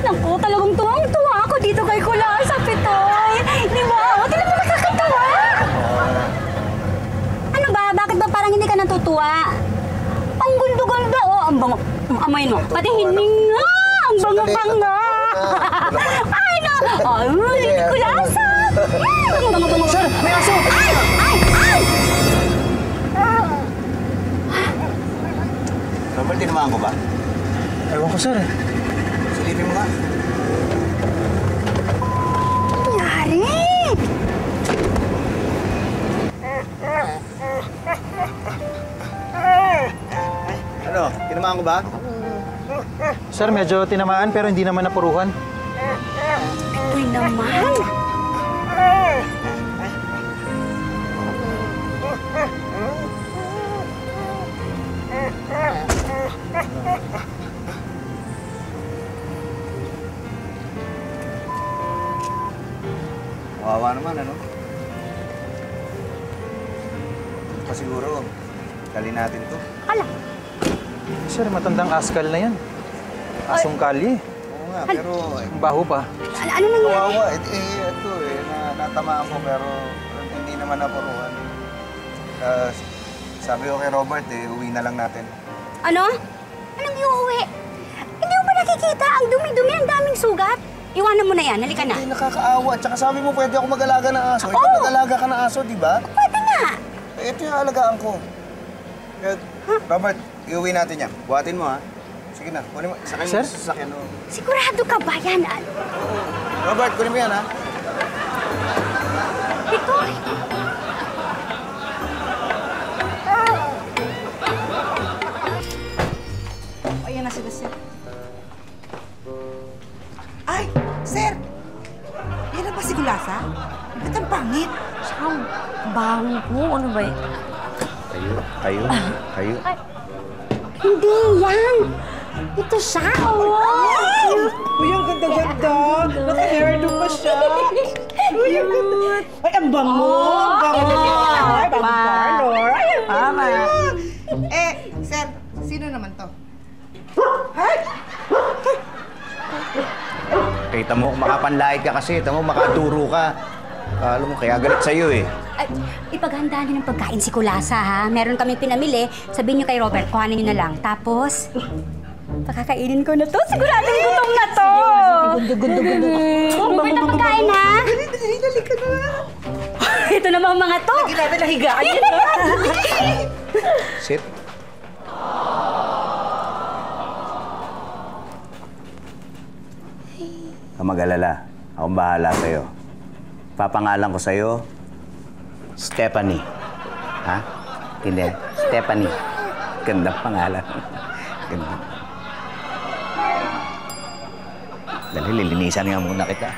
Naku, talagang tuwang-tuwa ako dito kay Kulasa, Pitoy. Di ba? O, di naman nakakatawa. Ano ba? Bakit ba parang hindi ka natutuwa? Ang gundo-gundo, oh. Ang bango. Ang amay no. Pati hininga. Ang bango pa nga. Ay, no. Ay, Kulasa. Ang bango-bango. Sir, may aso! Ay! Ay! Ay! Robert, tinamaan ko ba? Ewan ko, sir. Silipin mo nga. Nangyari? Ano? Tinamaan ko ba? Sir, medyo tinamaan pero hindi naman napuruhan. Uy naman. Kawawa naman, ano? Siguro, kali natin to. Ala. Sir, matandang askal na yan. Asong kalye. Oo nga, pero... Ang baho pa. Ano nangyari? Kawawa, ito natamaan ko pero hindi naman napuruhan. Sabi ko kay Robert, uwi na lang natin. Ano? Anong iuwi? Hindi mo ba nakikita? Ang dumi-dumi, ang daming sugat. Iwanan mo na yan. Halika na. Hindi, nakakaawa. Tsaka sabi mo, pwede ako mag-alaga ng aso. Ikaw mag-alaga ka ng aso, di ba? Pwede nga. Ito yung alagaan ko. Robert, iuwi natin yan. Buhatin mo, ha? Sige na, kunin mo. Sakay mo Sir? sa sasakyan. Sigurado ka ba yan? Robert, kunin mo yan, ha? Ito. Ayan na sila, sir. Ay, sir! Yan na ba si Kulasa? Ba't ang pangit? Siyang bango ko. Ano ba yan? Kayo. Hindi yan. Ito siya, oh. Uy, ang ganda-ganda. Naka-hairdo pa siya. Uy, ang ganda. Ay, ang bango. Ang bango. Ay, bango parlor. Ay, ang Tama. sir, sino naman to? Kita mo, makapanlait ka kasi. Kita mo, makaturo ka. Alam mo, kaya galit sa'yo, eh. Ay, ipaghandaan niyo ng pagkain si Kulasa, ha? Meron kami pinamili. Sabihin niyo kay Robert, kuhanin niyo na lang. Tapos, pakakainin ko na to. Siguradong gutom na to. Gundo. Robert, ang pagkain, ha? Dali ka na. Ito namang mga to. Lagi natin nahigaan yan, ha? Sit. Huwag mag-alala. Akong bahala sa'yo. Papangalan ko sa'yo, Stephanie. Ha? Hindi. Stephanie. Gandang pangalan. Ganda. Dali, lilinisan nga muna kita.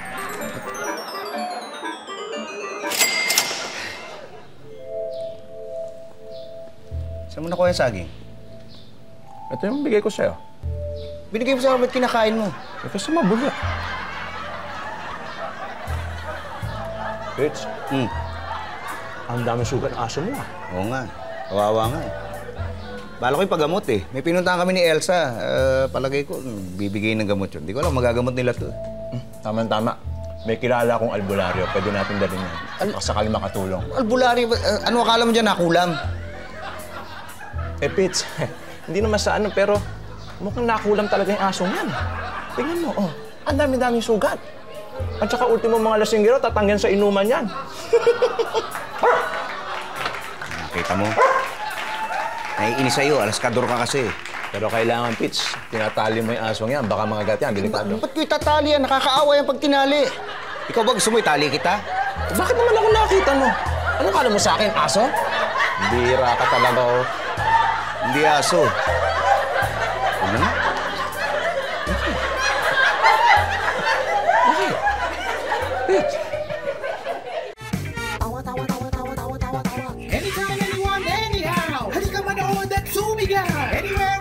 Saan mo nakuha yung saging? Ito yung bigay ko sa'yo. Binigay mo sa'yo, ba't kinakain mo? Ito sa mabula. Rich, ang daming sugat ng aso mo, ah. Oo nga. Kawawa nga. Bala ko yung paggamot, eh. May pinuntahan kami ni Elsa. Palagay ko, bibigay ng gamot yun. Hindi ko alam, magagamot nila to. Tama-tama. May kilala akong albularyo. Pwede natin dalhin yan. Sakali makatulong. Albulari, ano akala mo dyan, nakulam? Pits, hindi naman sa ano, pero mukhang nakulam talaga yung asong yan. Tingnan mo, oh. Ang dami-daming sugat. At saka ultimo mga lasinggero, tatanggan sa inuman yan. Nakita mo? Naiinis sa'yo, alaskador ka kasi. Pero kailangan, Pits, tinatali mo yung asong yan. Baka mga gat yan, delikado. Ba't ko itatali yan? Nakakaawa yan pag tinali. Ikaw ba gusto mo itali kita? Bakit naman ako nakita mo? Ano kala mo sa akin, aso? Bira ka talaga, oh. Hindi aso. Ano nga? Anytime, anyone, anyhow. Halika manood at sumigaw. Anywhere.